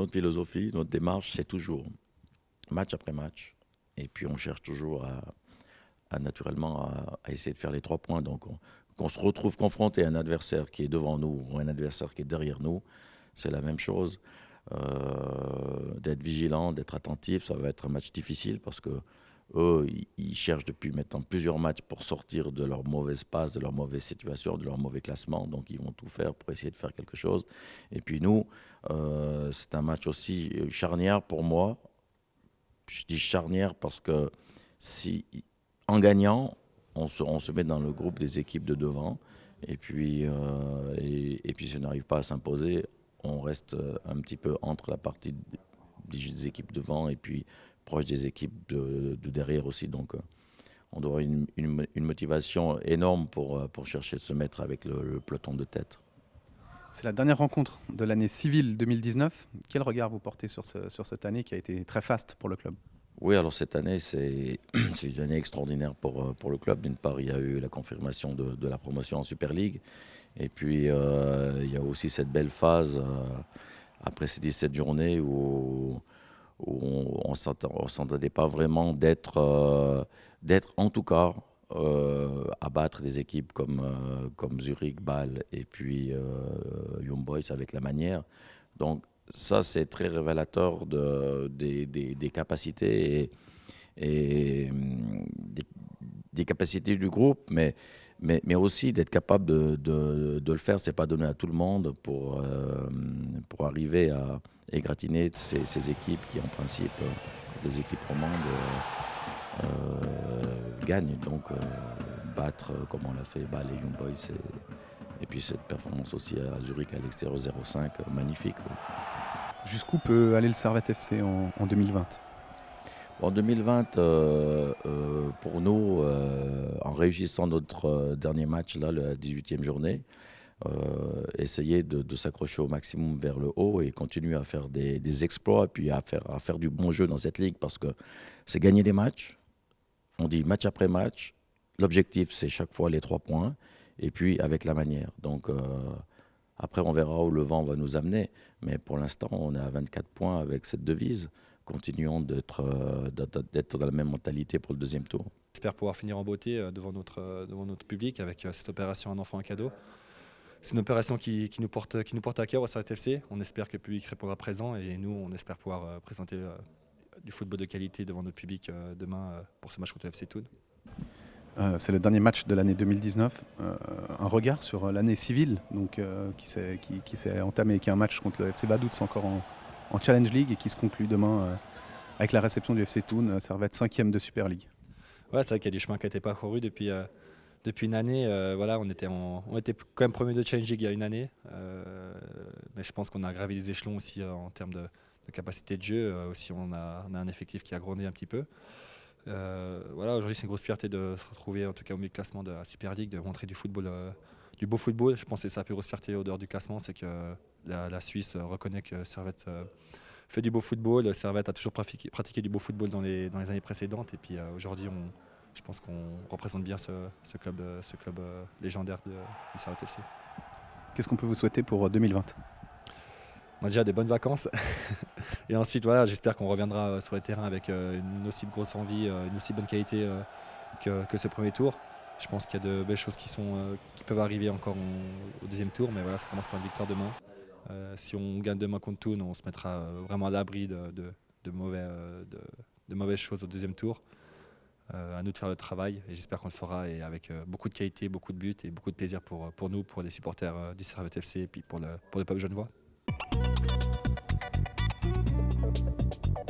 Notre philosophie, notre démarche, c'est toujours match après match. Et puis on cherche toujours naturellement à essayer de faire les 3 points. Donc qu'on se retrouve confronté à un adversaire qui est devant nous ou un adversaire qui est derrière nous, c'est la même chose. D'être vigilant, d'être attentif, ça va être un match difficile parce que eux, ils cherchent depuis maintenant plusieurs matchs pour sortir de leur mauvaise passe, de leur mauvaise situation, de leur mauvais classement. Donc, ils vont tout faire pour essayer de faire quelque chose. Et puis nous, c'est un match aussi charnière pour moi. Je dis charnière parce que si, en gagnant, on se met dans le groupe des équipes de devant. Et puis si on n'arrive pas à s'imposer, on reste un petit peu entre la partie des équipes devant et puis proche des équipes de derrière aussi. Donc on doit avoir une motivation énorme pour chercher de se mettre avec le peloton de tête. C'est la dernière rencontre de l'année civile 2019. Quel regard vous portez sur cette année qui a été très faste pour le club? Oui, alors cette année, c'est une année extraordinaire pour le club. D'une part, il y a eu la confirmation de la promotion en Super League. Et puis, il y a aussi cette belle phase après ces 17 journées où on ne s'entendait pas vraiment d'être en tout cas à battre des équipes comme Zurich, Bâle et puis Young Boys avec la manière. Donc ça, c'est très révélateur des capacités des capacités du groupe, mais aussi d'être capable de le faire. C'est pas donné à tout le monde pour arriver à égratigner ces équipes qui, en principe, quand les équipes romandes gagnent. Donc, battre comme on l'a fait, les Young Boys, et puis cette performance aussi à Zurich à l'extérieur 0,5, magnifique. Oui. Jusqu'où peut aller le Servette FC en 2020? En 2020, pour nous, en réussissant notre dernier match, là, la 18e journée, essayer de s'accrocher au maximum vers le haut et continuer à faire des exploits et puis à faire du bon jeu dans cette ligue parce que c'est gagner des matchs. On dit match après match. L'objectif, c'est chaque fois les 3 points et puis avec la manière. Donc, après, on verra où le vent va nous amener. Mais pour l'instant, on est à 24 points avec cette devise. Continuons d'être dans la même mentalité pour le deuxième tour. J'espère pouvoir finir en beauté devant notre public avec cette opération Un enfant, un cadeau. C'est une opération qui nous porte à cœur au Servette FC. On espère que le public répondra présent et nous, on espère pouvoir présenter du football de qualité devant notre public demain pour ce match contre le FC Thun. C'est le dernier match de l'année 2019. Un regard sur l'année civile donc, qui s'est entamé, qui est un match contre le FC Vaduz encore en Challenge League et qui se conclut demain avec la réception du FC Thun. Servette 5e de Super League. Ouais, c'est vrai qu'il y a du chemin qui n'a été parcouru depuis une année. Voilà, on était quand même premier de Challenge League il y a une année. Mais je pense qu'on a gravi les échelons aussi en termes de capacité de jeu. Aussi, on a un effectif qui a grandi un petit peu. Voilà, aujourd'hui, c'est une grosse fierté de se retrouver en tout cas au milieu de classement de la Super League, de montrer du football, du beau football. Je pense que c'est sa plus grosse fierté au dehors du classement, c'est que la Suisse reconnaît que Servette fait du beau football. Servette a toujours pratiqué du beau football dans les années précédentes. Et puis aujourd'hui, je pense qu'on représente bien ce club légendaire du Servette FC. Qu'est-ce qu'on peut vous souhaiter pour 2020? Déjà des bonnes vacances et ensuite voilà, j'espère qu'on reviendra sur les terrains avec une aussi grosse envie, une aussi bonne qualité que ce premier tour. Je pense qu'il y a de belles choses qui peuvent arriver encore au deuxième tour, mais voilà, ça commence par une victoire demain. Si on gagne demain contre Thun, on se mettra vraiment à l'abri de mauvaises choses au deuxième tour. À nous de faire le travail et j'espère qu'on le fera et avec beaucoup de qualité, beaucoup de buts et beaucoup de plaisir pour nous, pour les supporters du Servette FC et puis pour le peuple genevois.